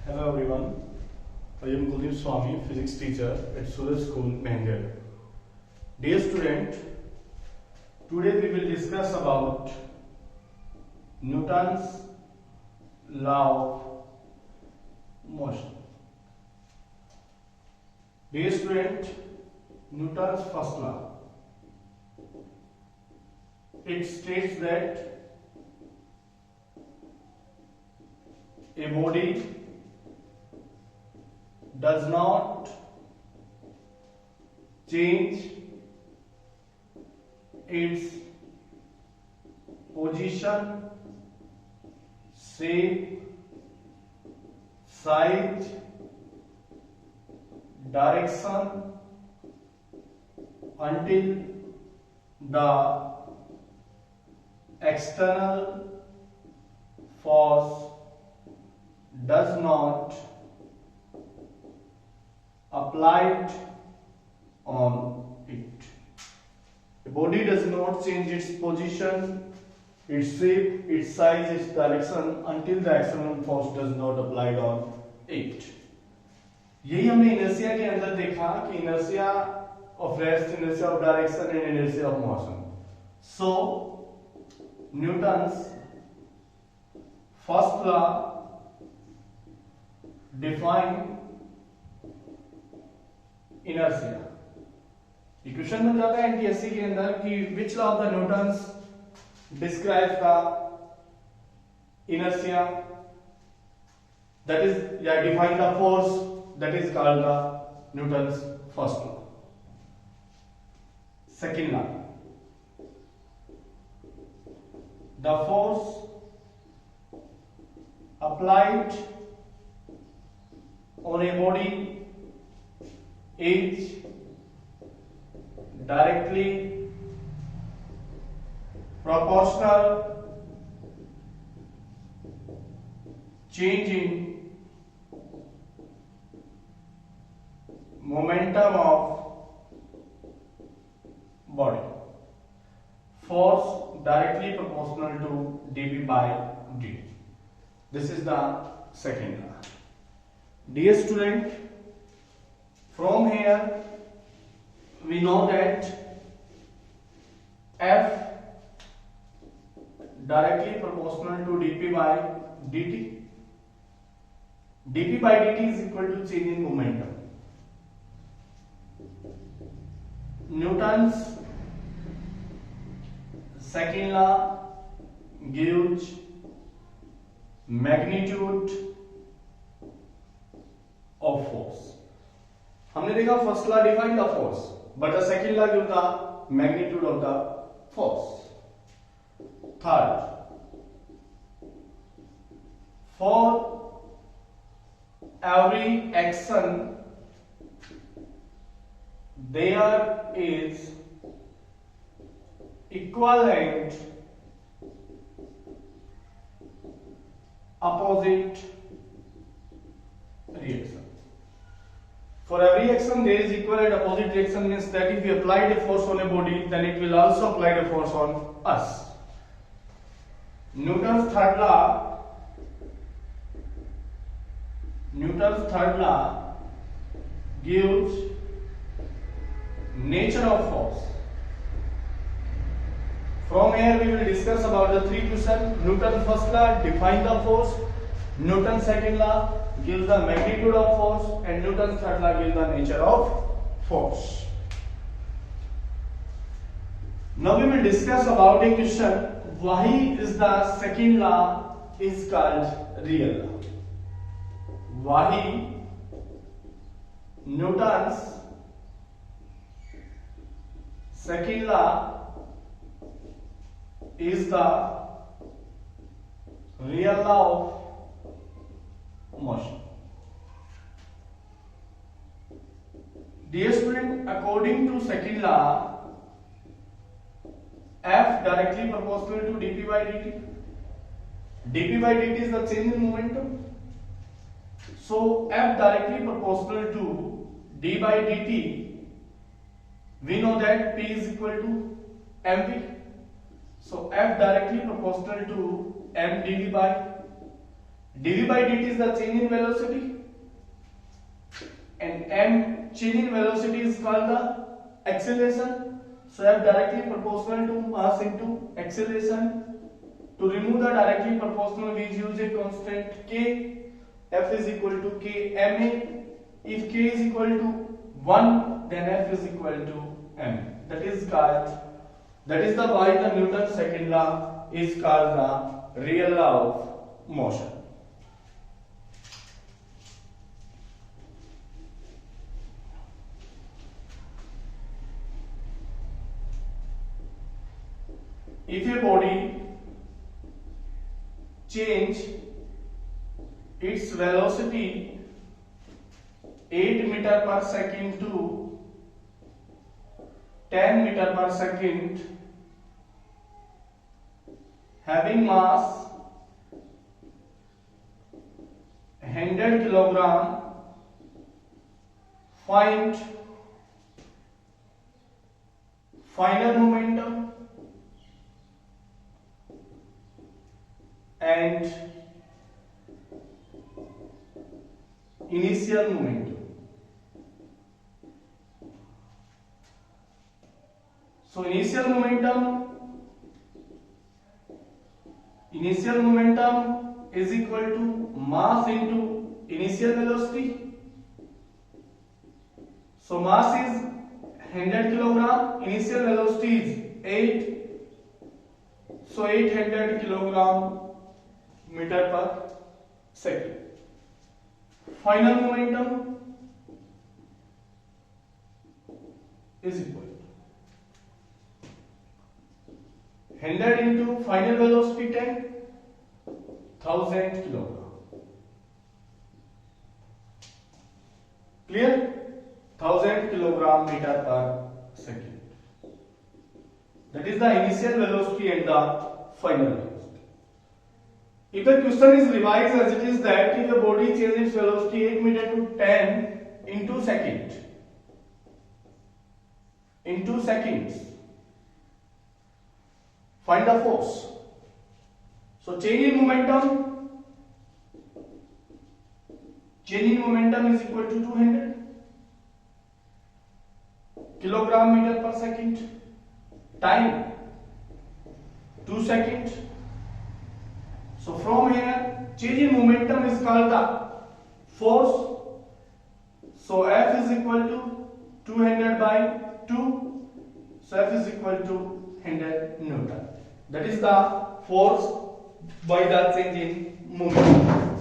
Hello everyone, I am Kuldeep Swami, physics teacher at Suraj School, Mehnger. Dear student, today we will discuss about Newton's law of motion. Dear student, Newton's first law, it states that a body does not change its position, shape, size, direction until the external force does not applied on it. The body does not change its position, its shape, its size, its direction until the external force does not applied on it. यही हमने inertia के अंदर देखा कि inertia of rest, inertia of direction and inertia of motion. So Newton's first law define inertia. Equation बन जाता है NTSC के अंदर कि which law of the Newton's describe the inertia, that is या define the force, that is called the Newton's first law. Second law, the force applied on a body is directly proportional change in momentum of body. Force directly proportional to dP by dt. This is the second law. Dear student, from here we know that F directly proportional to dP by dt. dP by dt is equal to change in momentum. Newton's second law gives magnitude of force. हमने देखा first law define the force, but the second law give the magnitude of the force. Third, for every action there is equivalent opposite reaction. For every action there is equal and opposite reaction, means that if we applied a force on a body, then it will also apply a force on us. Newton's third law gives nature of force. From here we will discuss about the three questions. Newton's first law define the force, Newton's second law gives the magnitude of force, and Newton's third law gives the nature of force. Now we will discuss about a question, why is the second law is called real law? Why Newton's second law is the real law of motion. Dear student, according to second law, F directly proportional to dP by dt. dP by dt is the change in momentum. So F directly proportional to d by dt, we know that P is equal to mv. So F directly proportional to m dv by dv by dt is the change in velocity, and m change in velocity is called the acceleration. So f directly proportional to mass into acceleration. To remove the directly proportional, we use a constant k. F is equal to k ma. If k is equal to 1, then F is equal to m. That is the why the Newton's second law is called the real law of motion. If a body change its velocity 8 meter per second to 10 meter per second, having mass 100 kilogram, find final momentum and initial momentum. So initial momentum is equal to mass into initial velocity. So mass is 100 kilogram, initial velocity is 8. So 800 kilogram meter per second. Final momentum is equal to 100 into final velocity 10, 1000 kilogram. Clear? 1000 kilogram meter per second. That is the initial velocity and the final velocity. If the question is revised as it is that if a body changes velocity 8 meter to 10 in 2 seconds, find the force. So change in momentum is equal to 200 kilogram meter per second. Time 2 seconds. So from here, change in momentum is called the force. So F is equal to 200 by 2. So F is equal to 100 Newton. That is the force by the change in momentum.